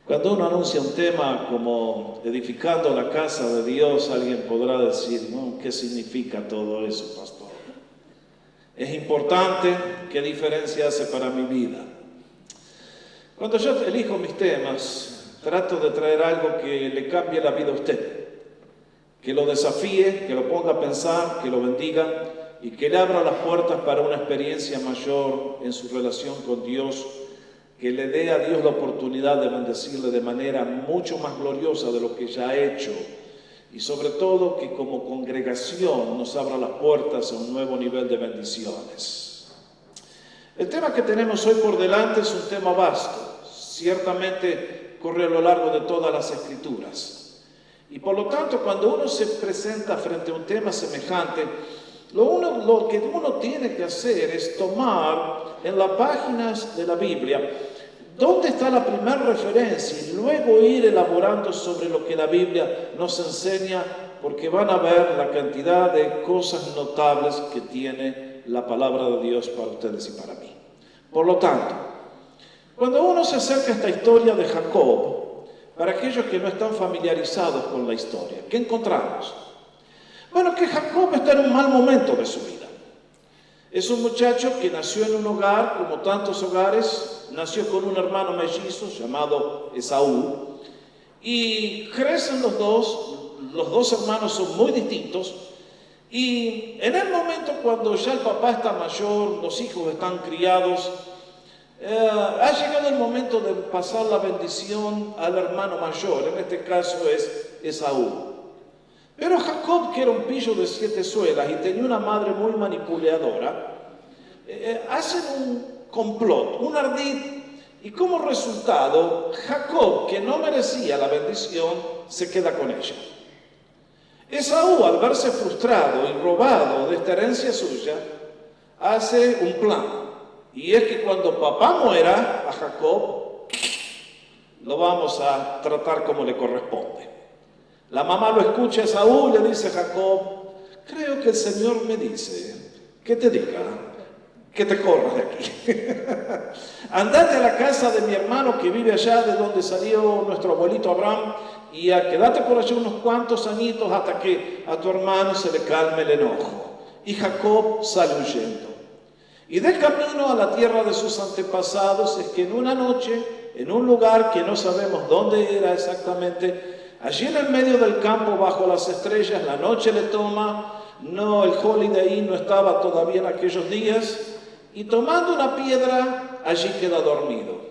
Cuando uno anuncia un tema como edificando la casa de Dios, alguien podrá decir, ¿no? ¿Qué significa todo eso, pastor? ¿Es importante? ¿Qué diferencia hace para mi vida? Cuando yo elijo mis temas, trato de traer algo que le cambie la vida a usted, que lo desafíe, que lo ponga a pensar, que lo bendiga y que le abra las puertas para una experiencia mayor en su relación con Dios, que le dé a Dios la oportunidad de bendecirle de manera mucho más gloriosa de lo que ya ha hecho, y sobre todo que como congregación nos abra las puertas a un nuevo nivel de bendiciones. El tema que tenemos hoy por delante es un tema vasto, ciertamente corre a lo largo de todas las Escrituras, y por lo tanto cuando uno se presenta frente a un tema semejante, lo que uno tiene que hacer es tomar en las páginas de la Biblia dónde está la primera referencia y luego ir elaborando sobre lo que la Biblia nos enseña, porque van a ver la cantidad de cosas notables que tiene la palabra de Dios para ustedes y para mí. Por lo tanto, cuando uno se acerca a esta historia de Jacob, para aquellos que no están familiarizados con la historia, ¿qué encontramos? Bueno, que Jacob está en un mal momento de su vida. Es un muchacho que nació en un hogar, como tantos hogares, nació con un hermano mellizo llamado Esaú, y crecen los dos hermanos son muy distintos, y en el momento cuando ya el papá está mayor, los hijos están criados, ha llegado el momento de pasar la bendición al hermano mayor, en este caso es Esaú. Pero Jacob, que era un pillo de 7 suelas y tenía una madre muy manipuladora, hacen un complot, un ardid, y como resultado, Jacob, que no merecía la bendición, se queda con ella. Esaú, al verse frustrado y robado de esta herencia suya, hace un plan, y es que cuando papá muera a Jacob, lo vamos a tratar como le corresponde. La mamá lo escucha a Esaú y le dice a Jacob, creo que el Señor me dice que te diga que te corras de aquí. Andate a la casa de mi hermano que vive allá de donde salió nuestro abuelito Abraham y quédate por allá unos cuantos añitos hasta que a tu hermano se le calme el enojo. Y Jacob sale huyendo. Y de camino a la tierra de sus antepasados es que en una noche, en un lugar que no sabemos dónde era exactamente, allí en el medio del campo, bajo las estrellas, la noche le toma, el Holiday Inn no estaba todavía en aquellos días, y tomando una piedra, allí queda dormido.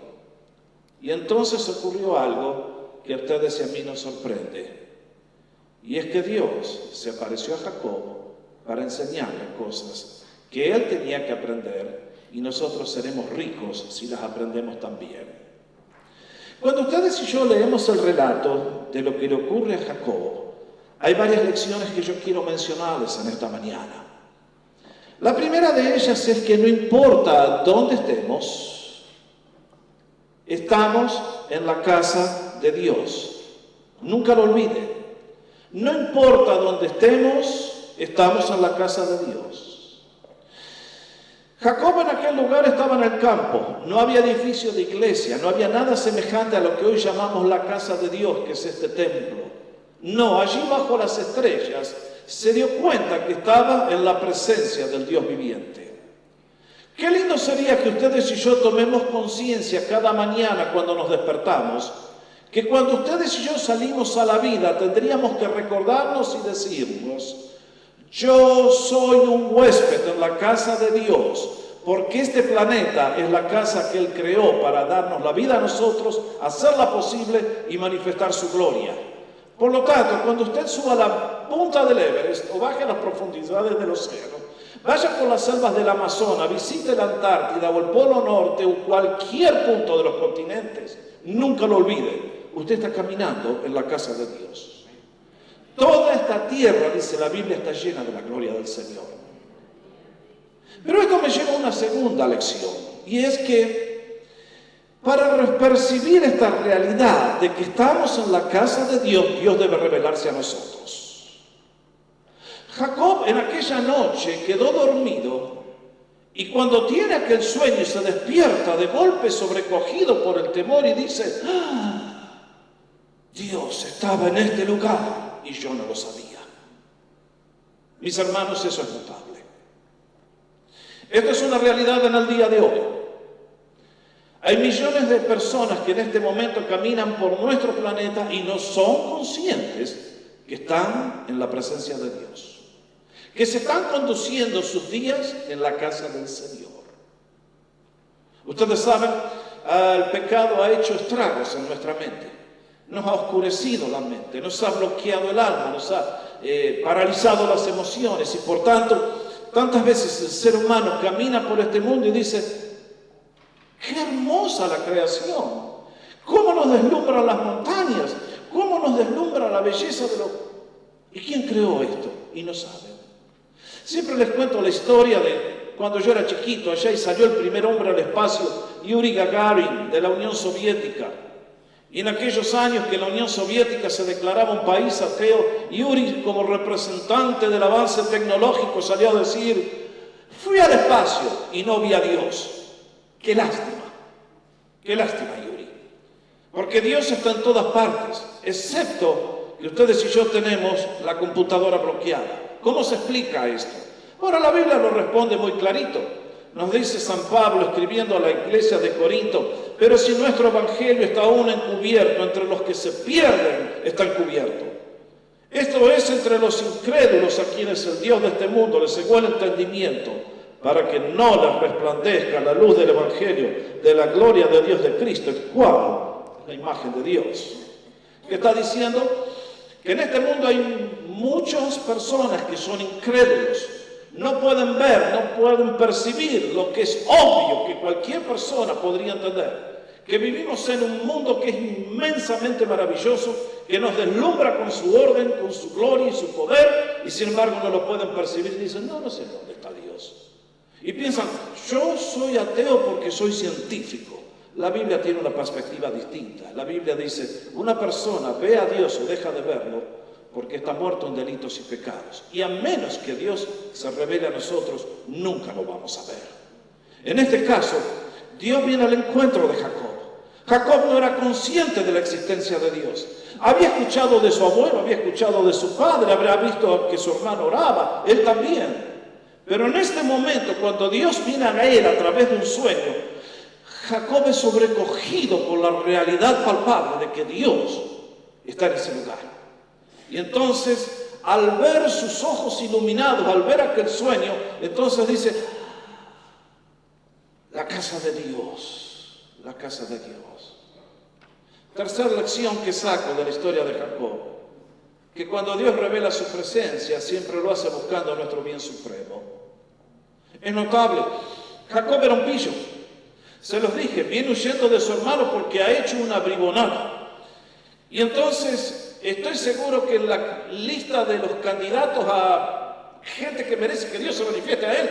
Y entonces ocurrió algo que a ustedes y a mí nos sorprende, y es que Dios se apareció a Jacob para enseñarle cosas que él tenía que aprender, y nosotros seremos ricos si las aprendemos también. Cuando ustedes y yo leemos el relato de lo que le ocurre a Jacob, hay varias lecciones que yo quiero mencionarles en esta mañana. La primera de ellas es que no importa dónde estemos, estamos en la casa de Dios. Nunca lo olvide. No importa dónde estemos, estamos en la casa de Dios. Jacob en aquel lugar estaba en el campo, no había edificio de iglesia, no había nada semejante a lo que hoy llamamos la casa de Dios, que es este templo. No, allí bajo las estrellas se dio cuenta que estaba en la presencia del Dios viviente. Qué lindo sería que ustedes y yo tomemos conciencia cada mañana cuando nos despertamos, que cuando ustedes y yo salimos a la vida tendríamos que recordarnos y decirnos, yo soy un huésped en la casa de Dios, porque este planeta es la casa que Él creó para darnos la vida a nosotros, hacerla posible y manifestar su gloria. Por lo tanto, cuando usted suba a la punta del Everest o baje a las profundidades del océano, vaya por las selvas del Amazonas, visite la Antártida o el Polo Norte o cualquier punto de los continentes, nunca lo olvide, usted está caminando en la casa de Dios. Toda esta tierra, dice la Biblia, está llena de la gloria del Señor. Pero esto me lleva a una segunda lección, y es que para percibir esta realidad de que estamos en la casa de Dios, Dios debe revelarse a nosotros. Jacob en aquella noche quedó dormido, y cuando tiene aquel sueño y se despierta de golpe sobrecogido por el temor y dice, ¡ah! Dios estaba en este lugar y yo no lo sabía. Mis hermanos, eso es notable. Esto es una realidad en el día de hoy. Hay millones de personas que en este momento caminan por nuestro planeta y no son conscientes que están en la presencia de Dios, que se están conduciendo sus días en la casa del Señor. Ustedes saben, el pecado ha hecho estragos en nuestra mente, nos ha oscurecido la mente, nos ha bloqueado el alma, nos ha paralizado las emociones y por tanto, tantas veces el ser humano camina por este mundo y dice: ¡qué hermosa la creación! ¿Cómo nos deslumbran las montañas? ¿Cómo nos deslumbra la belleza de lo... ¿Y quién creó esto? Y no saben. Siempre les cuento la historia de cuando yo era chiquito, allá y salió el primer hombre al espacio, Yuri Gagarin, de la Unión Soviética. Y en aquellos años que la Unión Soviética se declaraba un país ateo, Yuri, como representante del avance tecnológico, salió a decir: fui al espacio y no vi a Dios. Qué lástima, Yuri. Porque Dios está en todas partes, excepto que ustedes y yo tenemos la computadora bloqueada. ¿Cómo se explica esto? Ahora la Biblia lo responde muy clarito. Nos dice San Pablo escribiendo a la iglesia de Corinto: pero si nuestro evangelio está aún encubierto, entre los que se pierden está encubierto. Esto es, entre los incrédulos, a quienes el Dios de este mundo les cegó el entendimiento, para que no les resplandezca la luz del evangelio de la gloria de Dios de Cristo, el cual es la imagen de Dios. ¿Qué está diciendo? Que en este mundo hay muchas personas que son incrédulos. No pueden ver, no pueden percibir lo que es obvio que cualquier persona podría entender. Que vivimos en un mundo que es inmensamente maravilloso, que nos deslumbra con su orden, con su gloria y su poder, y sin embargo no lo pueden percibir y dicen: no sé dónde está Dios. Y piensan: yo soy ateo porque soy científico. La Biblia tiene una perspectiva distinta. La Biblia dice: una persona ve a Dios o deja de verlo porque está muerto en delitos y pecados. Y a menos que Dios se revele a nosotros, nunca lo vamos a ver. En este caso, Dios viene al encuentro de Jacob. Jacob no era consciente de la existencia de Dios. Había escuchado de su abuelo, había escuchado de su padre, habría visto que su hermano oraba, él también. Pero en este momento, cuando Dios viene a él a través de un sueño, Jacob es sobrecogido por la realidad palpable de que Dios está en ese lugar. Y entonces, al ver sus ojos iluminados, al ver aquel sueño, entonces dice: la casa de Dios, la casa de Dios. Tercera lección que saco de la historia de Jacob: que cuando Dios revela su presencia, siempre lo hace buscando nuestro bien supremo. Es notable, Jacob era un pillo. Se los dije, viene huyendo de su hermano porque ha hecho una bribonada. Y entonces estoy seguro que en la lista de los candidatos a gente que merece que Dios se manifieste a él,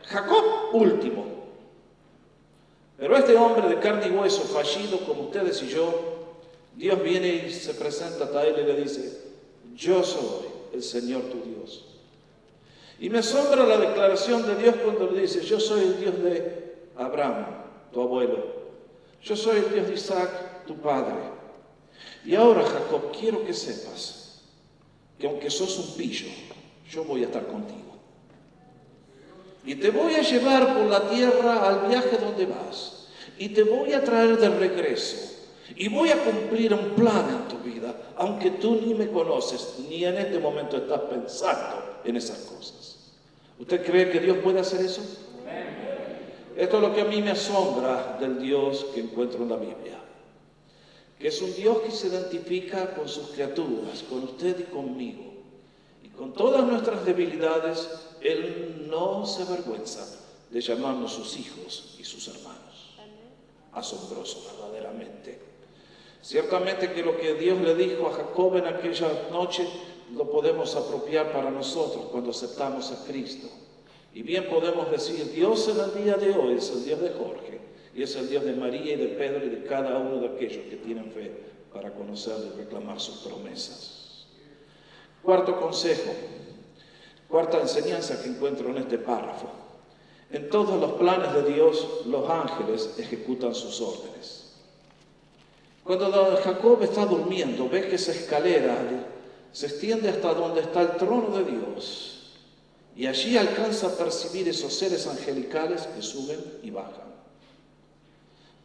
Jacob último. Pero este hombre de carne y hueso, fallido como ustedes y yo, Dios viene y se presenta a él y le dice: yo soy el Señor tu Dios. Y me asombra la declaración de Dios cuando le dice: yo soy el Dios de Abraham, tu abuelo. Yo soy el Dios de Isaac, tu padre. Y ahora, Jacob, quiero que sepas que aunque sos un pillo, yo voy a estar contigo. Y te voy a llevar por la tierra al viaje donde vas. Y te voy a traer de regreso. Y voy a cumplir un plan en tu vida, aunque tú ni me conoces, ni en este momento estás pensando en esas cosas. ¿Usted cree que Dios puede hacer eso? Esto es lo que a mí me asombra del Dios que encuentro en la Biblia. Que es un Dios que se identifica con sus criaturas, con usted y conmigo. Y con todas nuestras debilidades, Él no se avergüenza de llamarnos sus hijos y sus hermanos. Asombroso verdaderamente. Ciertamente que lo que Dios le dijo a Jacob en aquella noche lo podemos apropiar para nosotros cuando aceptamos a Cristo. Y bien podemos decir: Dios en el día de hoy es el Dios de Jorge, y es el Dios de María y de Pedro y de cada uno de aquellos que tienen fe para conocerle y reclamar sus promesas. Cuarto consejo, cuarta enseñanza que encuentro en este párrafo: en todos los planes de Dios, los ángeles ejecutan sus órdenes. Cuando Jacob está durmiendo, ve que esa escalera se extiende hasta donde está el trono de Dios. Y allí alcanza a percibir esos seres angelicales que suben y bajan.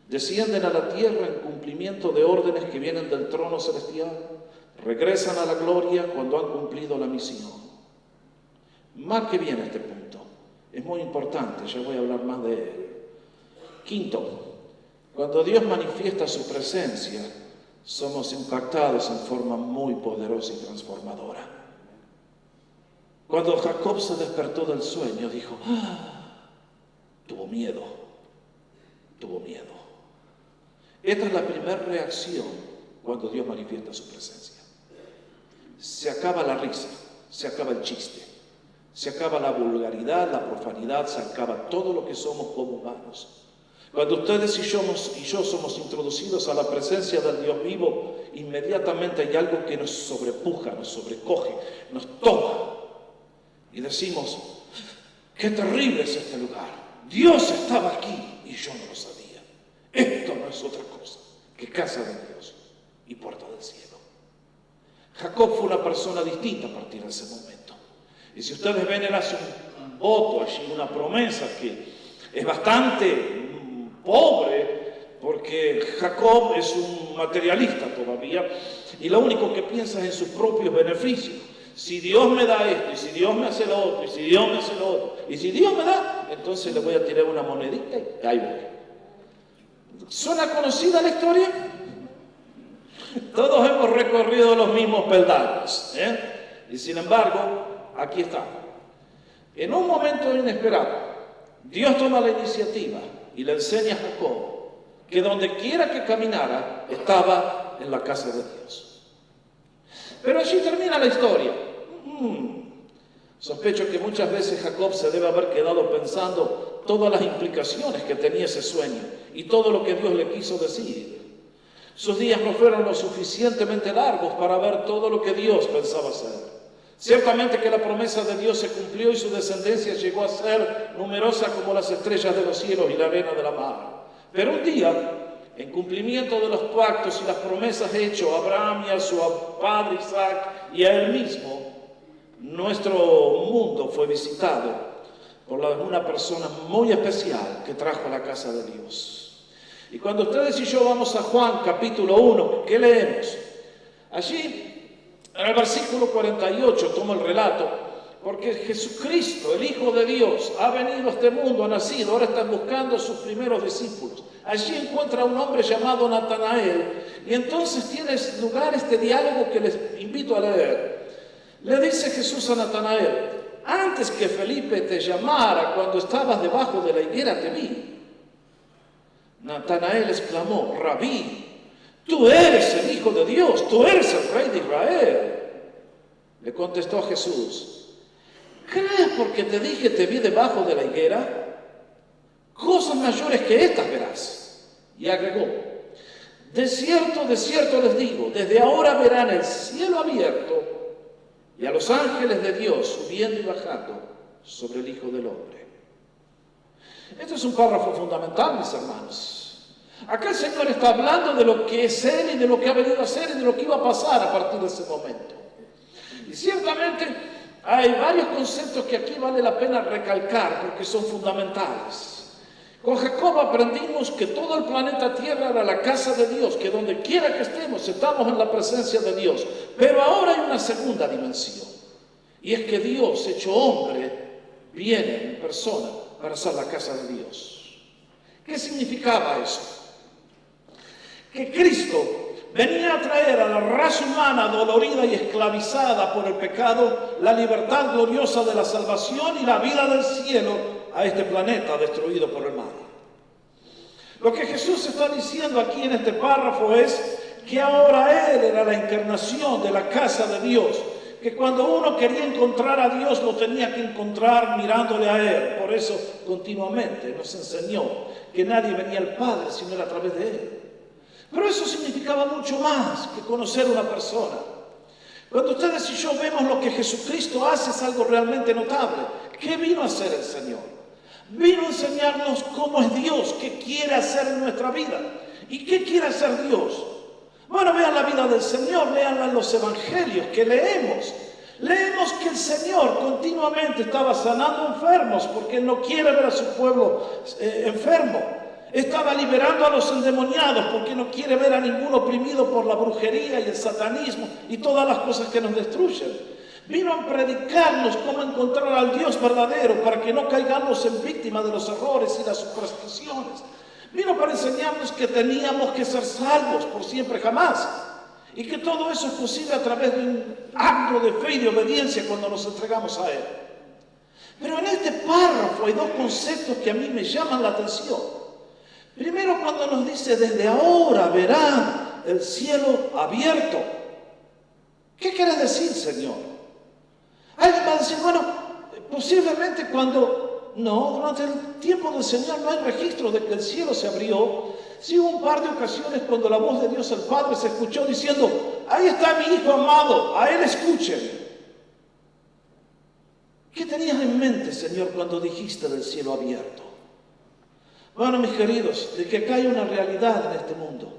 Descienden a la tierra en cumplimiento de órdenes que vienen del trono celestial. Regresan a la gloria cuando han cumplido la misión. Marque bien este punto. Es muy importante, ya voy a hablar más de él. Quinto, cuando Dios manifiesta su presencia, somos impactados en forma muy poderosa y transformadora. Cuando Jacob se despertó del sueño, dijo, tuvo miedo. Esta es la primera reacción cuando Dios manifiesta su presencia. Se acaba la risa, se acaba el chiste, se acaba la vulgaridad, la profanidad, se acaba todo lo que somos como humanos. Cuando ustedes y yo somos introducidos a la presencia del Dios vivo, inmediatamente hay algo que nos sobrepuja, nos sobrecoge, nos toma. Y decimos, qué terrible es este lugar. Dios estaba aquí y yo no lo sabía. Esto no es otra cosa que casa de Dios y puerta del cielo. Jacob fue una persona distinta a partir de ese momento. Y si ustedes ven, él hace un voto allí, una promesa que es bastante pobre, porque Jacob es un materialista todavía y lo único que piensa es en sus propios beneficios. Si Dios me da esto, y si Dios me hace lo otro, y si Dios me hace lo otro, y si Dios me da, entonces le voy a tirar una monedita y ahí voy. ¿Suena conocida la historia? Todos hemos recorrido los mismos peldaños, y sin embargo, aquí está. En un momento inesperado, Dios toma la iniciativa y le enseña a Jacob que donde quiera que caminara, estaba en la casa de Dios. Pero allí termina la historia. Sospecho que muchas veces Jacob se debe haber quedado pensando todas las implicaciones que tenía ese sueño y todo lo que Dios le quiso decir. Sus días no fueron lo suficientemente largos para ver todo lo que Dios pensaba hacer. Ciertamente que la promesa de Dios se cumplió y su descendencia llegó a ser numerosa como las estrellas de los cielos y la arena de la mar. Pero un día, en cumplimiento de los pactos y las promesas hechos a Abraham y a su padre Isaac y a él mismo, nuestro mundo fue visitado por una persona muy especial que trajo a la casa de Dios. Y cuando ustedes y yo vamos a Juan capítulo 1, ¿qué leemos? Allí, en el versículo 48, tomo el relato, porque Jesucristo, el Hijo de Dios, ha venido a este mundo, ha nacido, ahora están buscando sus primeros discípulos. Allí encuentra a un hombre llamado Natanael, y entonces tiene lugar este diálogo que les invito a leer. Le dice Jesús a Natanael, antes que Felipe te llamara, cuando estabas debajo de la higuera te vi. Natanael exclamó, Rabí, tú eres el Hijo de Dios, tú eres el Rey de Israel. Le contestó Jesús, ¿crees porque te dije te vi debajo de la higuera? Cosas mayores que estas verás. Y agregó, de cierto les digo, desde ahora verán el cielo abierto y a los ángeles de Dios subiendo y bajando sobre el Hijo del Hombre. Este es un párrafo fundamental, mis hermanos. Acá el Señor está hablando de lo que es Él y de lo que ha venido a hacer y de lo que iba a pasar a partir de ese momento. Y ciertamente hay varios conceptos que aquí vale la pena recalcar porque son fundamentales. Con Jacob aprendimos que todo el planeta Tierra era la casa de Dios, que donde quiera que estemos en la presencia de Dios. Pero ahora hay una segunda dimensión, y es que Dios, hecho hombre, viene en persona para ser la casa de Dios. ¿Qué significaba eso? Que Cristo venía a traer a la raza humana dolorida y esclavizada por el pecado la libertad gloriosa de la salvación y la vida del cielo a este planeta destruido por el mal. Lo que Jesús está diciendo aquí en este párrafo es que ahora Él era la encarnación de la casa de Dios, que cuando uno quería encontrar a Dios lo tenía que encontrar mirándole a Él. Por eso continuamente nos enseñó que nadie venía al Padre sino era a través de Él. Pero eso significaba mucho más que conocer a una persona. Cuando ustedes y yo vemos lo que Jesucristo hace es algo realmente notable. ¿Qué vino a hacer el Señor? Vino a enseñarnos cómo es Dios, qué quiere hacer en nuestra vida. ¿Y qué quiere hacer Dios? Bueno, vean la vida del Señor, leanla en los evangelios que leemos. Leemos que el Señor continuamente estaba sanando enfermos porque Él no quiere ver a su pueblo enfermo. Estaba liberando a los endemoniados porque no quiere ver a ninguno oprimido por la brujería y el satanismo y todas las cosas que nos destruyen. Vino a predicarnos cómo encontrar al Dios verdadero para que no caigamos en víctimas de los errores y las supersticiones. Vino para enseñarnos que teníamos que ser salvos por siempre jamás y que todo eso es posible a través de un acto de fe y de obediencia cuando nos entregamos a Él. Pero en este párrafo hay dos conceptos que a mí me llaman la atención. Primero, cuando nos dice, desde ahora verán el cielo abierto. ¿Qué quiere decir, Señor? Alguien va a decir, bueno, posiblemente durante el tiempo del Señor no hay registro de que el cielo se abrió. Sí hubo un par de ocasiones cuando la voz de Dios el Padre se escuchó diciendo, ahí está mi Hijo amado, a Él escuchen. ¿Qué tenías en mente, Señor, cuando dijiste del cielo abierto? Bueno, mis queridos, de que acá hay una realidad en este mundo.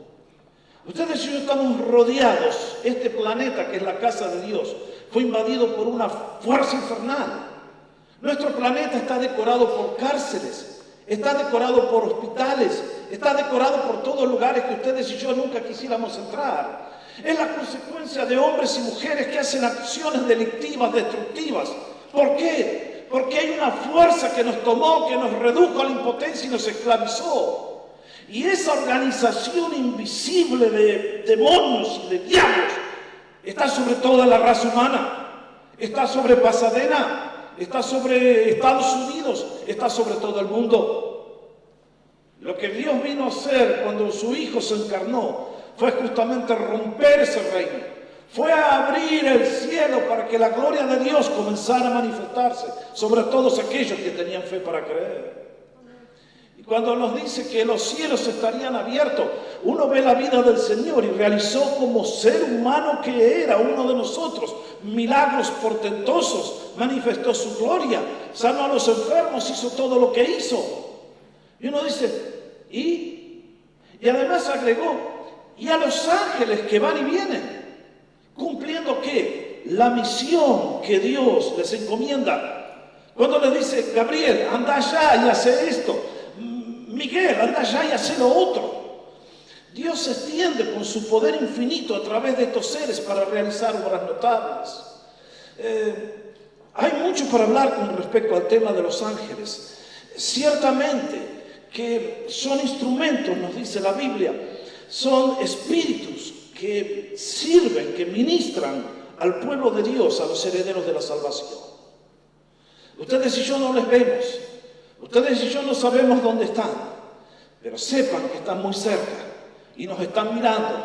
Ustedes y yo estamos rodeados. Este planeta, que es la casa de Dios, fue invadido por una fuerza infernal. Nuestro planeta está decorado por cárceles, está decorado por hospitales, está decorado por todos lugares que ustedes y yo nunca quisiéramos entrar. Es la consecuencia de hombres y mujeres que hacen acciones delictivas, destructivas. ¿Por qué? Porque hay una fuerza que nos tomó, que nos redujo a la impotencia y nos esclavizó. Y esa organización invisible de demonios y de diablos está sobre toda la raza humana, está sobre Pasadena, está sobre Estados Unidos, está sobre todo el mundo. Lo que Dios vino a hacer cuando su Hijo se encarnó fue justamente romper ese reino. Fue a abrir el cielo para que la gloria de Dios comenzara a manifestarse sobre todos aquellos que tenían fe para creer. Y cuando nos dice que los cielos estarían abiertos, uno ve la vida del Señor y realizó como ser humano que era uno de nosotros milagros portentosos, manifestó su gloria, sanó a los enfermos, hizo todo lo que hizo. Y uno dice, y además agregó, y a los ángeles que van y vienen. ¿Cumpliendo qué? La misión que Dios les encomienda. Cuando le dice, Gabriel, anda allá y hace esto. Miguel, anda allá y hace lo otro. Dios se extiende con su poder infinito a través de estos seres para realizar obras notables. Hay mucho para hablar con respecto al tema de los ángeles. Ciertamente que son instrumentos, nos dice la Biblia, son espíritus que sirven, que ministran al pueblo de Dios, a los herederos de la salvación. Ustedes y yo no les vemos, ustedes y yo no sabemos dónde están, pero sepan que están muy cerca y nos están mirando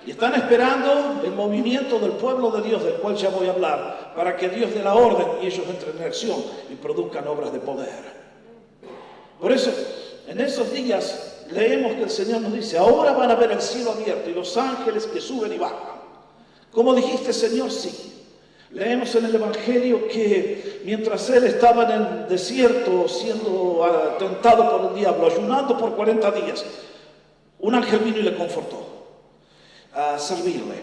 y están esperando el movimiento del pueblo de Dios, del cual ya voy a hablar, para que Dios dé la orden y ellos entren en acción y produzcan obras de poder. Por eso, en esos días leemos que el Señor nos dice, ahora van a ver el cielo abierto y los ángeles que suben y bajan. ¿Cómo dijiste, Señor? Sí. Leemos en el Evangelio que mientras Él estaba en el desierto siendo tentado por el diablo, ayunando por 40 días, un ángel vino y le confortó a servirle.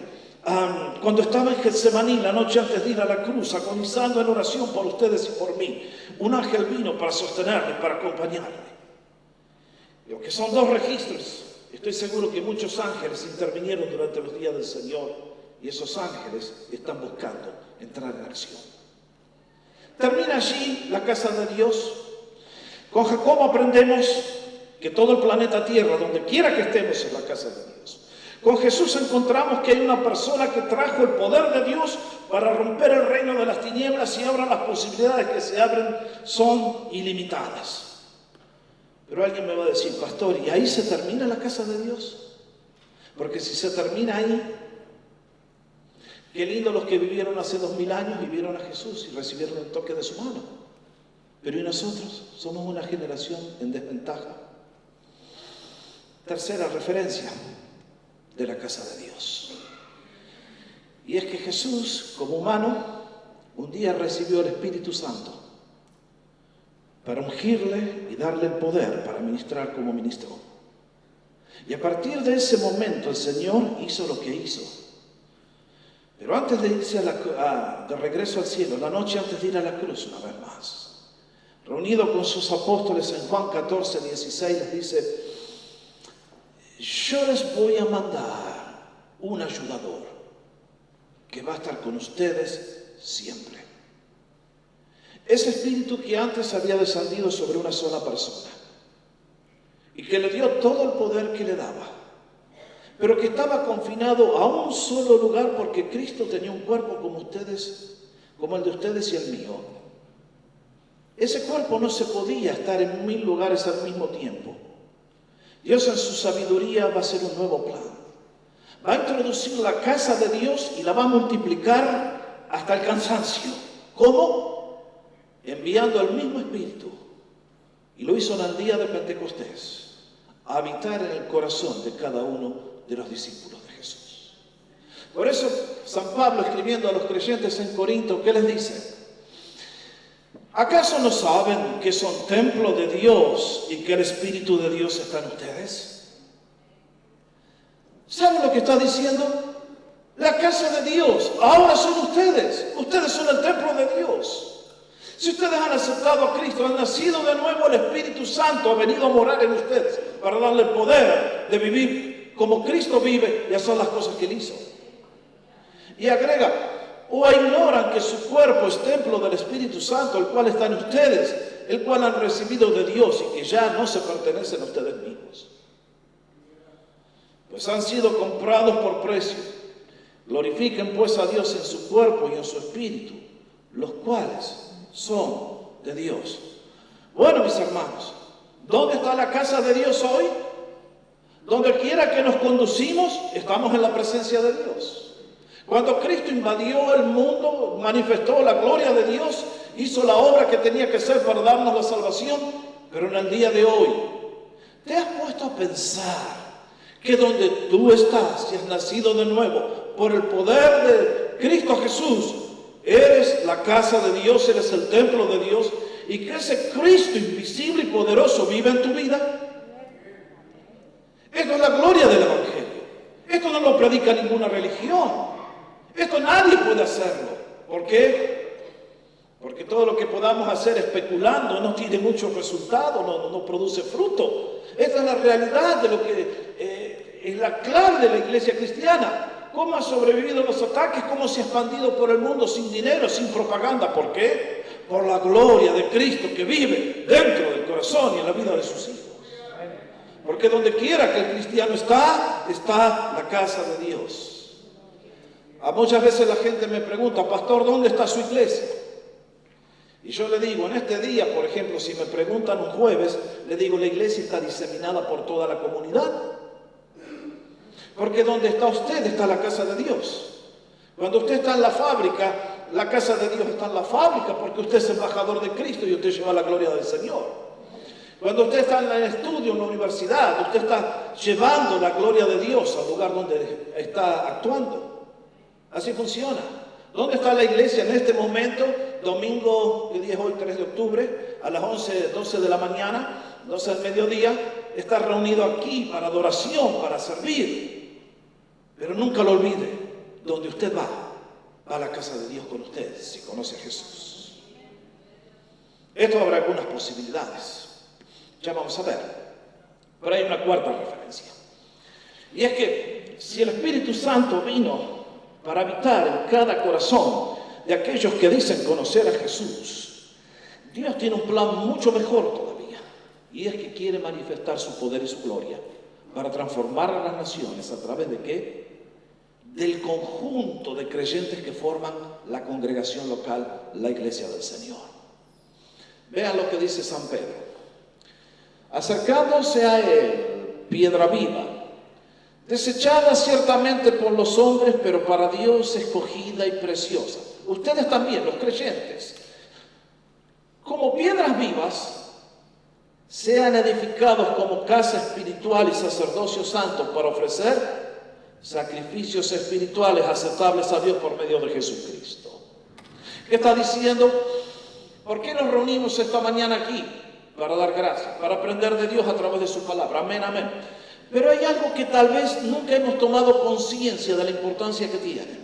Cuando estaba en Getsemaní, la noche antes de ir a la cruz, agonizando en oración por ustedes y por mí, un ángel vino para sostenerme, para acompañarme. Lo que son dos registros, estoy seguro que muchos ángeles intervinieron durante los días del Señor y esos ángeles están buscando entrar en acción. Termina allí la casa de Dios. Con Jacob aprendemos que todo el planeta Tierra, donde quiera que estemos, es la casa de Dios. Con Jesús encontramos que hay una persona que trajo el poder de Dios para romper el reino de las tinieblas y ahora las posibilidades que se abren son ilimitadas. Pero alguien me va a decir, pastor, ¿y ahí se termina la casa de Dios? Porque si se termina ahí, qué lindo los que vivieron hace 2000 años y vieron a Jesús y recibieron el toque de su mano. Pero ¿y nosotros? Somos una generación en desventaja. Tercera referencia de la casa de Dios. Y es que Jesús, como humano, un día recibió el Espíritu Santo para ungirle y darle el poder para ministrar como ministró. Y a partir de ese momento el Señor hizo lo que hizo. Pero antes de irse de regreso al cielo, la noche antes de ir a la cruz una vez más, reunido con sus apóstoles en Juan 14, 16, les dice: yo les voy a mandar un ayudador que va a estar con ustedes siempre. Ese espíritu que antes había descendido sobre una sola persona y que le dio todo el poder que le daba, pero que estaba confinado a un solo lugar porque Cristo tenía un cuerpo como ustedes, como el de ustedes y el mío. Ese cuerpo no se podía estar en 1000 lugares al mismo tiempo. Dios en su sabiduría va a hacer un nuevo plan. Va a introducir la casa de Dios y la va a multiplicar hasta el cansancio. ¿Cómo? Enviando al mismo Espíritu. Y lo hizo en el día de Pentecostés, a habitar en el corazón de cada uno de los discípulos de Jesús. Por eso San Pablo, escribiendo a los creyentes en Corinto, ¿qué les dice? ¿Acaso no saben que son templo de Dios y que el Espíritu de Dios está en ustedes? ¿Saben lo que está diciendo? La casa de Dios, ahora son ustedes. Ustedes son el templo de Dios. Si ustedes han aceptado a Cristo, han nacido de nuevo, el Espíritu Santo ha venido a morar en ustedes para darle el poder de vivir como Cristo vive y hacer las cosas que Él hizo. Y agrega: o ignoran que su cuerpo es templo del Espíritu Santo, el cual está en ustedes, el cual han recibido de Dios y que ya no se pertenecen a ustedes mismos. Pues han sido comprados por precio. Glorifiquen pues a Dios en su cuerpo y en su espíritu, los cuales son de Dios. Bueno, mis hermanos, ¿dónde está la casa de Dios hoy? Donde quiera que nos conducimos, estamos en la presencia de Dios. Cuando Cristo invadió el mundo, manifestó la gloria de Dios, hizo la obra que tenía que hacer para darnos la salvación, pero en el día de hoy, ¿te has puesto a pensar que donde tú estás, si has nacido de nuevo, por el poder de Cristo Jesús, eres la casa de Dios, eres el templo de Dios, y que ese Cristo invisible y poderoso vive en tu vida? Esto es la gloria del Evangelio. Esto no lo predica ninguna religión. Esto nadie puede hacerlo. ¿Por qué? Porque todo lo que podamos hacer especulando no tiene mucho resultado, no produce fruto. Esta es la realidad de lo que es la clave de la iglesia cristiana. ¿Cómo ha sobrevivido los ataques? ¿Cómo se ha expandido por el mundo sin dinero, sin propaganda? ¿Por qué? Por la gloria de Cristo que vive dentro del corazón y en la vida de sus hijos. Porque donde quiera que el cristiano está la casa de Dios. Muchas veces la gente me pregunta: pastor, ¿dónde está su iglesia? Y yo le digo, en este día, por ejemplo, si me preguntan un jueves, le digo, la iglesia está diseminada por toda la comunidad. Porque donde está usted está la casa de Dios. Cuando usted está en la fábrica, la casa de Dios está en la fábrica, porque usted es embajador de Cristo y usted lleva la gloria del Señor. Cuando usted está en el estudio, en la universidad, usted está llevando la gloria de Dios al lugar donde está actuando. Así funciona. ¿Dónde está la iglesia en este momento? Domingo, ¿qué día es hoy? 3 de octubre, a las 12 de la mañana, 12 del mediodía, está reunido aquí para adoración, para servir. Pero nunca lo olvide, donde usted va a la casa de Dios con usted, si conoce a Jesús. Esto habrá algunas posibilidades. Ya vamos a ver. Pero hay una cuarta referencia. Y es que si el Espíritu Santo vino para habitar en cada corazón de aquellos que dicen conocer a Jesús, Dios tiene un plan mucho mejor todavía. Y es que quiere manifestar su poder y su gloria para transformar a las naciones. ¿A través de qué? Del conjunto de creyentes que forman la congregación local, la iglesia del Señor. Vean lo que dice San Pedro. Acercándose a él, piedra viva, desechada ciertamente por los hombres, pero para Dios escogida y preciosa. Ustedes también, los creyentes, como piedras vivas, sean edificados como casa espiritual y sacerdocio santo para ofrecer sacrificios espirituales aceptables a Dios por medio de Jesucristo. ¿Qué está diciendo? ¿Por qué nos reunimos esta mañana aquí? Para dar gracias, para aprender de Dios a través de su palabra. Amén, amén. Pero hay algo que tal vez nunca hemos tomado conciencia de la importancia que tiene.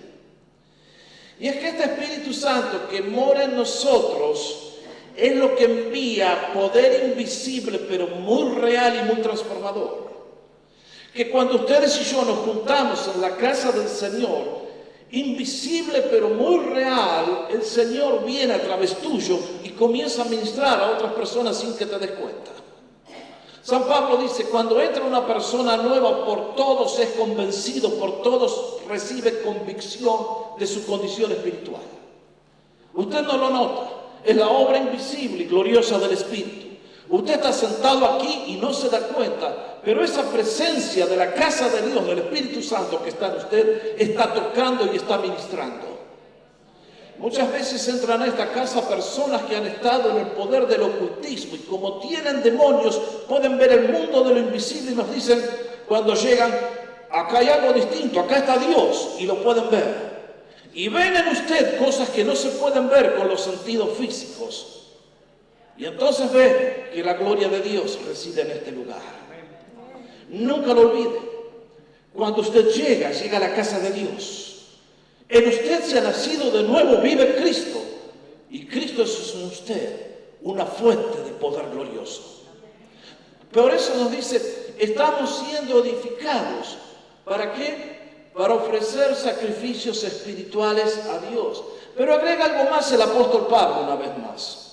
Y es que este Espíritu Santo que mora en nosotros es lo que envía poder invisible, pero muy real y muy transformador. Que cuando ustedes y yo nos juntamos en la casa del Señor, invisible pero muy real, el Señor viene a través tuyo y comienza a ministrar a otras personas sin que te des cuenta. San Pablo dice, cuando entra una persona nueva, por todos es convencido, por todos recibe convicción de su condición espiritual. Usted no lo nota, es la obra invisible y gloriosa del Espíritu. Usted está sentado aquí y no se da cuenta, pero esa presencia de la casa de Dios, del Espíritu Santo que está en usted, está tocando y está ministrando. Muchas veces entran a esta casa personas que han estado en el poder del ocultismo y como tienen demonios pueden ver el mundo de lo invisible y nos dicen cuando llegan, acá hay algo distinto, acá está Dios y lo pueden ver. Y ven en usted cosas que no se pueden ver con los sentidos físicos. Y entonces ven que la gloria de Dios reside en este lugar. Nunca lo olvide. Cuando usted llega a la casa de Dios, en usted se ha nacido de nuevo, vive Cristo. Y Cristo es en usted una fuente de poder glorioso. Por eso nos dice, estamos siendo edificados. ¿Para qué? Para ofrecer sacrificios espirituales a Dios. Pero agrega algo más el apóstol Pablo una vez más.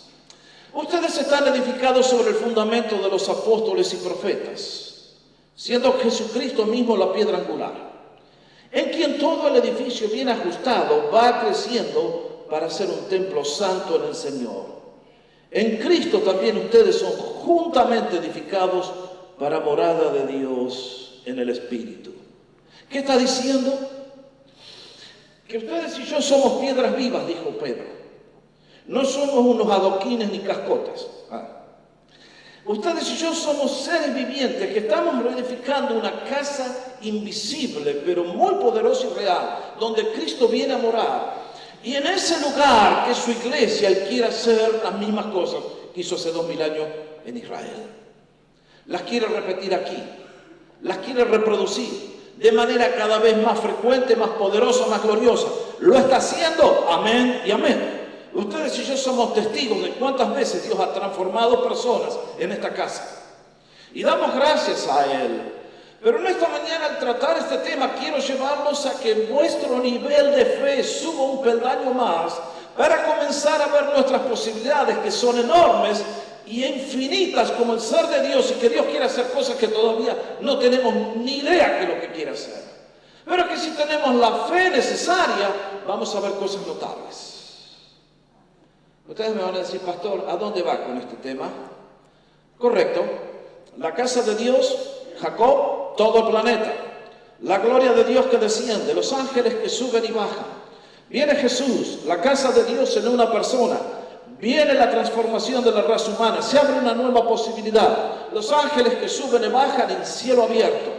Ustedes están edificados sobre el fundamento de los apóstoles y profetas, siendo Jesucristo mismo la piedra angular, en quien todo el edificio bien ajustado va creciendo para ser un templo santo en el Señor. En Cristo también ustedes son juntamente edificados para morada de Dios en el Espíritu. ¿Qué está diciendo? Que ustedes y yo somos piedras vivas, dijo Pedro. No somos unos adoquines ni cascotes. Ustedes y yo somos seres vivientes que estamos reedificando una casa invisible, pero muy poderosa y real, donde Cristo viene a morar. Y en ese lugar que es su iglesia, Él quiere hacer las mismas cosas que hizo hace 2000 años en Israel. Las quiere repetir aquí, las quiere reproducir de manera cada vez más frecuente, más poderosa, más gloriosa. ¿Lo está haciendo? Amén y amén. Ustedes y yo somos testigos de cuántas veces Dios ha transformado personas en esta casa. Y damos gracias a Él. Pero en esta mañana, al tratar este tema, quiero llevarlos a que nuestro nivel de fe suba un peldaño más para comenzar a ver nuestras posibilidades, que son enormes y infinitas como el ser de Dios, y que Dios quiere hacer cosas que todavía no tenemos ni idea de lo que quiere hacer. Pero que si tenemos la fe necesaria, vamos a ver cosas notables. Ustedes me van a decir, pastor, ¿a dónde va con este tema? Correcto. La casa de Dios, Jacob, todo el planeta. La gloria de Dios que desciende, los ángeles que suben y bajan. Viene Jesús, la casa de Dios en una persona. Viene la transformación de la raza humana. Se abre una nueva posibilidad. Los ángeles que suben y bajan en cielo abierto.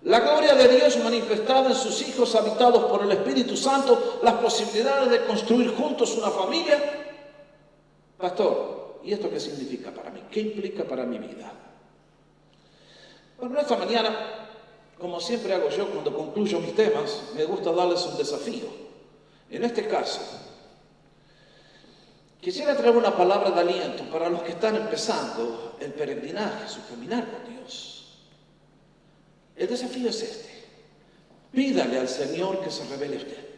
La gloria de Dios manifestada en sus hijos habitados por el Espíritu Santo. Las posibilidades de construir juntos una familia. Pastor, ¿y esto qué significa para mí? ¿Qué implica para mi vida? Bueno, esta mañana, como siempre hago yo cuando concluyo mis temas, me gusta darles un desafío. En este caso, quisiera traer una palabra de aliento para los que están empezando el peregrinaje, su caminar con Dios. El desafío es este. Pídale al Señor que se revele a usted.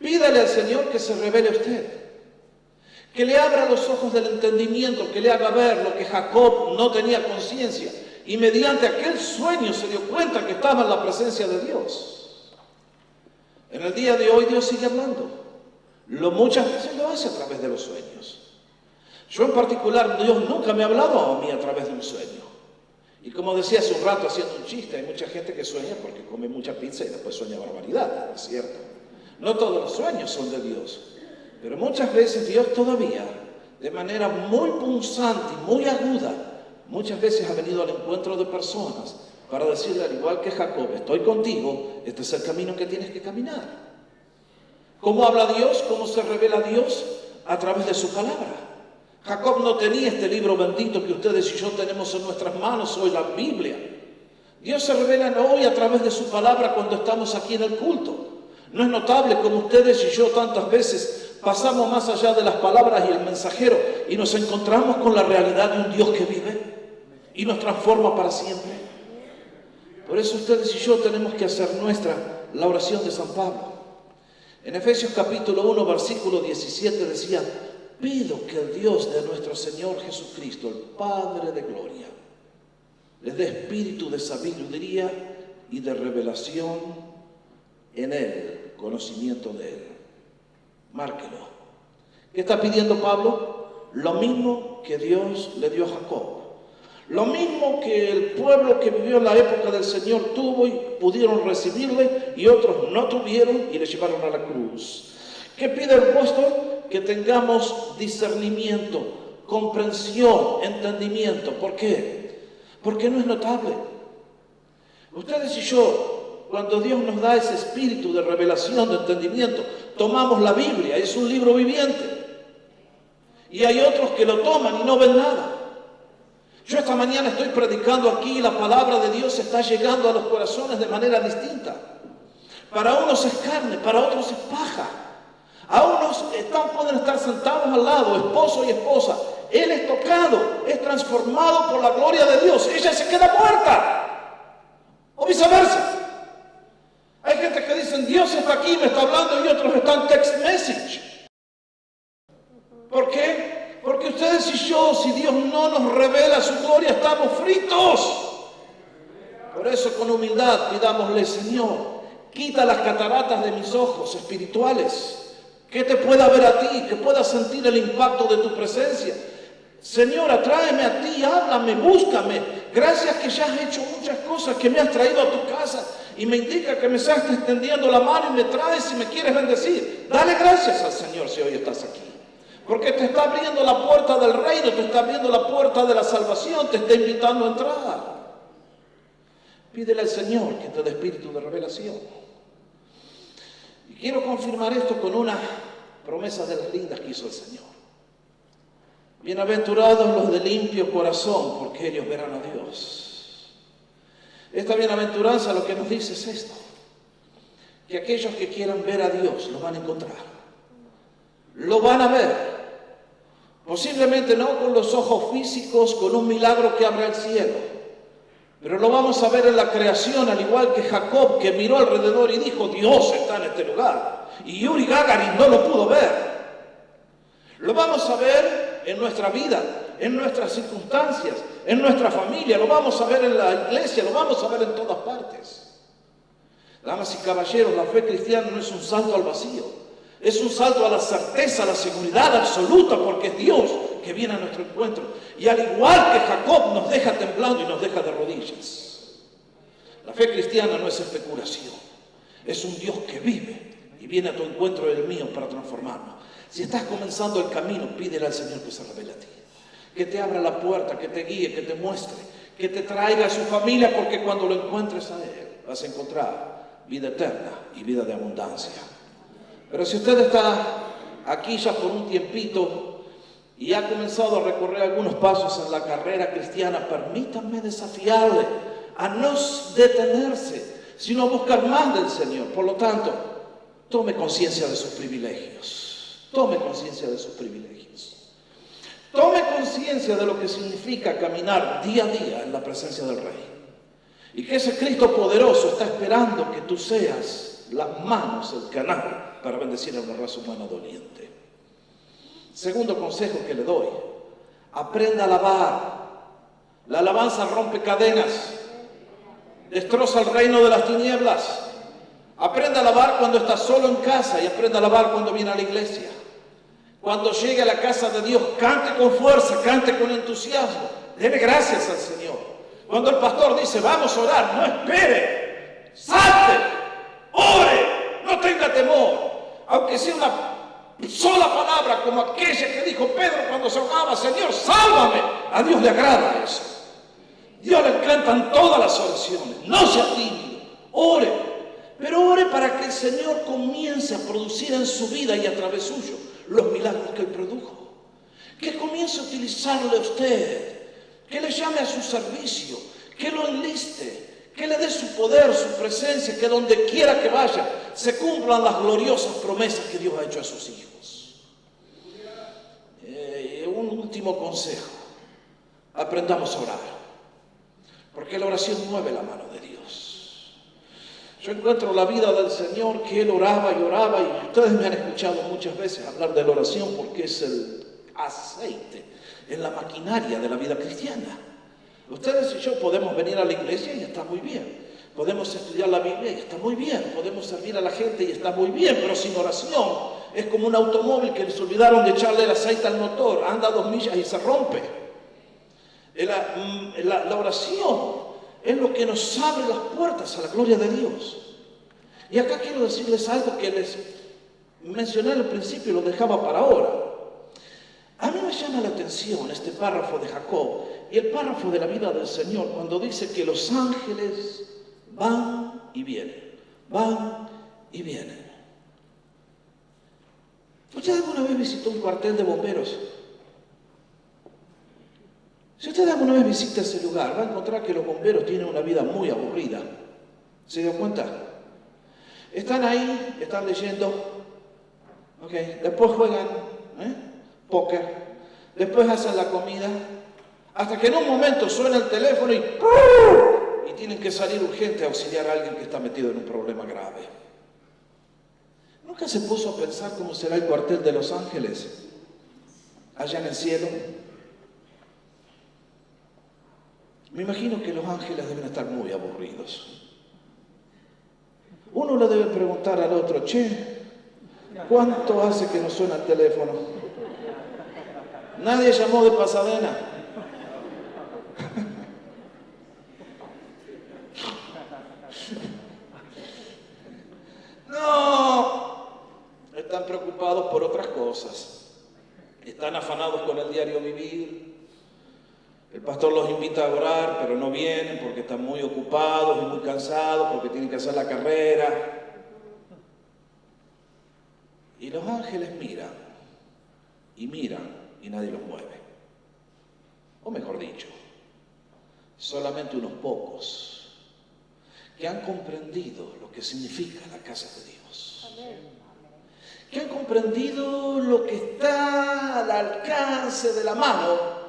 Pídale al Señor que se revele a usted. Que le abra los ojos del entendimiento, que le haga ver lo que Jacob no tenía conciencia. Y mediante aquel sueño se dio cuenta que estaba en la presencia de Dios. En el día de hoy Dios sigue hablando. Muchas veces lo hace a través de los sueños. Yo en particular, Dios nunca me ha hablado a mí a través de un sueño. Y como decía hace un rato haciendo un chiste, hay mucha gente que sueña porque come mucha pizza y después sueña barbaridad, ¿es cierto? No todos los sueños son de Dios. Pero muchas veces Dios todavía, de manera muy punzante y muy aguda, muchas veces ha venido al encuentro de personas para decirle, al igual que Jacob, estoy contigo, este es el camino que tienes que caminar. ¿Cómo habla Dios? ¿Cómo se revela Dios? A través de su palabra. Jacob no tenía este libro bendito que ustedes y yo tenemos en nuestras manos hoy, la Biblia. Dios se revela hoy a través de su palabra cuando estamos aquí en el culto. ¿No es notable como ustedes y yo tantas veces pasamos más allá de las palabras y el mensajero y nos encontramos con la realidad de un Dios que vive y nos transforma para siempre? Por eso ustedes y yo tenemos que hacer nuestra la oración de San Pablo. En Efesios capítulo 1, versículo 17 decía: pido que el Dios de nuestro Señor Jesucristo, el Padre de gloria, les dé espíritu de sabiduría y de revelación en Él, conocimiento de Él. Márquelo. ¿Qué está pidiendo Pablo? Lo mismo que Dios le dio a Jacob. Lo mismo que el pueblo que vivió en la época del Señor tuvo y pudieron recibirle, y otros no tuvieron y le llevaron a la cruz. ¿Qué pide el apóstol? Que tengamos discernimiento, comprensión, entendimiento. ¿Por qué? Porque no es notable. Ustedes y yo, cuando Dios nos da ese espíritu de revelación, de entendimiento, tomamos la Biblia, es un libro viviente. Y hay otros que lo toman y no ven nada. Yo esta mañana estoy predicando aquí y la palabra de Dios está llegando a los corazones de manera distinta. Para unos es carne, para otros es paja. A unos pueden estar sentados al lado, esposo y esposa. Él es tocado, es transformado por la gloria de Dios. Ella se queda muerta. O viceversa. Hay gente que dicen: Dios está aquí, me está hablando, y otros están text message. ¿Por qué? Porque ustedes y yo, si Dios no nos revela su gloria, estamos fritos. Por eso, con humildad, pidámosle: Señor, quita las cataratas de mis ojos espirituales, que te pueda ver a ti, que pueda sentir el impacto de tu presencia. Señor, atráeme a ti, háblame, búscame. Gracias que ya has hecho muchas cosas, que me has traído a tu casa y me indica que me estás extendiendo la mano y me traes y me quieres bendecir. Dale gracias al Señor si hoy estás aquí. Porque te está abriendo la puerta del reino, te está abriendo la puerta de la salvación, te está invitando a entrar. Pídele al Señor que te dé espíritu de revelación. Y quiero confirmar esto con una promesa de las lindas que hizo el Señor. Bienaventurados los de limpio corazón, porque ellos verán a Dios. Esta bienaventuranza lo que nos dice es esto: que aquellos que quieran ver a Dios lo van a encontrar. Lo van a ver. Posiblemente no con los ojos físicos, con un milagro que abra el cielo, pero lo vamos a ver en la creación, al igual que Jacob, que miró alrededor y dijo: Dios está en este lugar. Y Yuri Gagarin no lo pudo ver. Lo vamos a ver en nuestra vida, en nuestras circunstancias, en nuestra familia, lo vamos a ver en la iglesia, lo vamos a ver en todas partes. Damas y caballeros, la fe cristiana no es un salto al vacío. Es un salto a la certeza, a la seguridad absoluta, porque es Dios que viene a nuestro encuentro. Y al igual que Jacob nos deja temblando y nos deja de rodillas. La fe cristiana no es especulación. Es un Dios que vive y viene a tu encuentro y el mío para transformarnos. Si estás comenzando el camino, pídele al Señor que se revele a ti. Que te abra la puerta, que te guíe, que te muestre, que te traiga a su familia, porque cuando lo encuentres a Él, vas a encontrar vida eterna y vida de abundancia. Pero si usted está aquí ya por un tiempito y ha comenzado a recorrer algunos pasos en la carrera cristiana, permítanme desafiarle a no detenerse, sino a buscar más del Señor. Por lo tanto, tome conciencia de sus privilegios. Tome conciencia de sus privilegios. Tome conciencia de lo que significa caminar día a día en la presencia del Rey. Y que ese Cristo poderoso está esperando que tú seas las manos, el canal, para bendecir a una raza humana doliente. Segundo consejo que le doy: aprenda a alabar. La alabanza rompe cadenas, destroza el reino de las tinieblas. Aprenda a alabar cuando está solo en casa y aprenda a alabar cuando viene a la iglesia. Cuando llegue a la casa de Dios, cante con fuerza, cante con entusiasmo. Dele gracias al Señor. Cuando el pastor dice: vamos a orar, no espere, salte, ore, no tenga temor. Aunque sea una sola palabra, como aquella que dijo Pedro cuando se ahogaba: Señor, sálvame. A Dios le agrada eso. A Dios le encantan todas las oraciones. No sea tímido, ore. Pero ore para que el Señor comience a producir en su vida y a través suyo los milagros que Él produjo. Que comience a utilizarle a usted, que le llame a su servicio, que lo enliste, que le dé su poder, su presencia, que donde quiera que vaya se cumplan las gloriosas promesas que Dios ha hecho a sus hijos. Un último consejo: aprendamos a orar, porque la oración mueve la mano de Dios. Yo encuentro la vida del Señor, que Él oraba y oraba, y ustedes me han escuchado muchas veces hablar de la oración porque es el aceite en la maquinaria de la vida cristiana. Ustedes y yo podemos venir a la iglesia y está muy bien, podemos estudiar la Biblia y está muy bien, podemos servir a la gente y está muy bien, pero sin oración es como un automóvil que les olvidaron de echarle el aceite al motor, anda 2 millas y se rompe. La oración es lo que nos abre las puertas a la gloria de Dios. Y acá quiero decirles algo que les mencioné al principio y lo dejaba para ahora. A mí me llama la atención este párrafo de Jacob y el párrafo de la vida del Señor cuando dice que los ángeles van y vienen, van y vienen. ¿Usted alguna vez visitó un cuartel de bomberos? Si usted alguna vez visita ese lugar, va a encontrar que los bomberos tienen una vida muy aburrida. ¿Se dio cuenta? Están ahí, están leyendo, después juegan póker, después hacen la comida, hasta que en un momento suena el teléfono y tienen que salir urgente a auxiliar a alguien que está metido en un problema grave. ¿Nunca se puso a pensar cómo será el cuartel de los ángeles allá en el cielo? Me imagino que los ángeles deben estar muy aburridos. Uno le debe preguntar al otro: che, ¿cuánto hace que no suena el teléfono? Nadie llamó de Pasadena. No, están preocupados por otras cosas. Están afanados con el diario vivir. El pastor los invita a orar, pero no vienen porque están muy ocupados y muy cansados, porque tienen que hacer la carrera. Y los ángeles miran y nadie los mueve. O mejor dicho, solamente unos pocos que han comprendido lo que significa la casa de Dios. Que han comprendido lo que está al alcance de la mano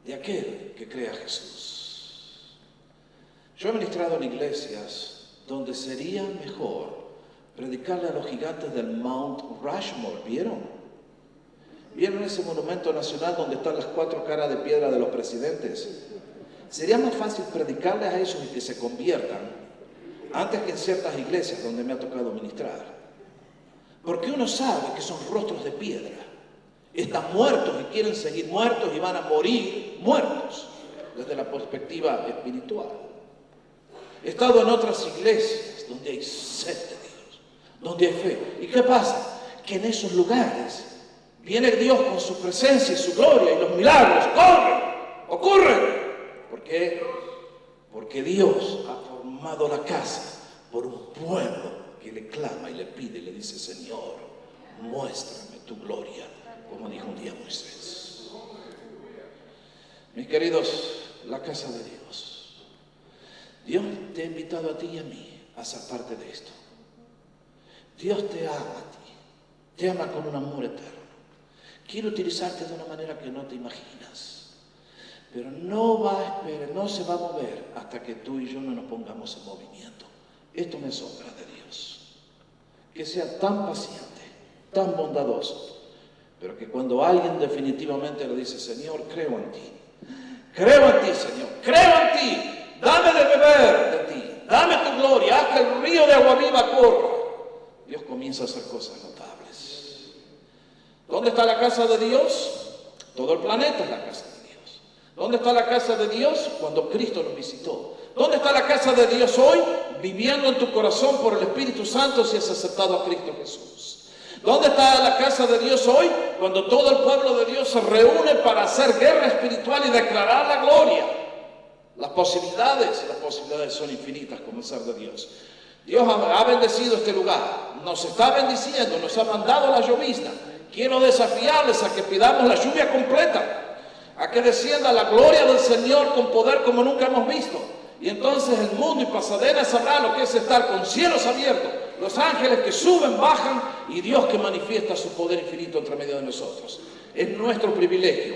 de aquel que crea a Jesús. Yo he ministrado en iglesias donde sería mejor predicarle a los gigantes del Mount Rushmore. ¿Vieron ese monumento nacional donde están las 4 caras de piedra de los presidentes? Sería más fácil predicarles a ellos y que se conviertan antes que en ciertas iglesias donde me ha tocado ministrar. Porque uno sabe que son rostros de piedra. Están muertos y quieren seguir muertos y van a morir muertos desde la perspectiva espiritual. He estado en otras iglesias donde hay sed de Dios, donde hay fe. ¿Y qué pasa? Que en esos lugares viene Dios con su presencia y su gloria y los milagros ocurren. ¿Por qué? Porque Dios ha formado la casa por un pueblo que le clama y le pide y le dice: Señor, muéstrame tu gloria, como dijo un día Moisés. Mis queridos, la casa de Dios. Dios te ha invitado a ti y a mí a ser parte de esto. Dios te ama a ti, te ama con un amor eterno. Quiere utilizarte de una manera que no te imaginas, pero no se va a mover hasta que tú y yo no nos pongamos en movimiento. Esto me asombra de Dios, que sea tan paciente, tan bondadoso, pero que cuando alguien definitivamente le dice: Señor, creo en ti, Señor, creo en ti, dame de beber de ti, dame tu gloria, haz que el río de agua viva corra, Dios comienza a hacer cosas notables. ¿Dónde está la casa de Dios? Todo el planeta es la casa de Dios. ¿Dónde está la casa de Dios? Cuando Cristo nos visitó. ¿Dónde está la casa de Dios hoy? Viviendo en tu corazón por el Espíritu Santo si has aceptado a Cristo Jesús. ¿Dónde está la casa de Dios hoy? Cuando todo el pueblo de Dios se reúne para hacer guerra espiritual y declarar la gloria. Las posibilidades son infinitas como el ser de Dios. Dios ha bendecido este lugar, nos está bendiciendo, nos ha mandado la llovizna. Quiero desafiarles a que pidamos la lluvia completa, a que descienda la gloria del Señor con poder como nunca hemos visto, Y entonces el mundo y Pasadena sabrá lo que es estar con cielos abiertos, los ángeles que suben, bajan y Dios que manifiesta su poder infinito entre medio de nosotros. Es nuestro privilegio.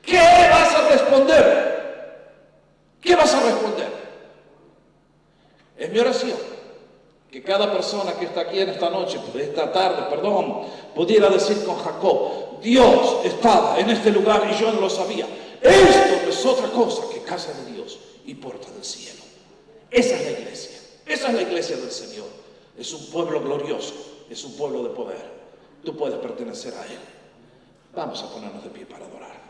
¿Qué vas a responder? ¿Qué vas a responder? Es mi oración que cada persona que está aquí en esta noche, esta tarde, pudiera decir con Jacob: Dios estaba en este lugar y yo no lo sabía. Esto no es otra cosa que casa de Dios y puerta del cielo. Esa es la iglesia. Esa es la iglesia del Señor. Es un pueblo glorioso. Es un pueblo de poder. Tú puedes pertenecer a Él. Vamos a ponernos de pie para adorar.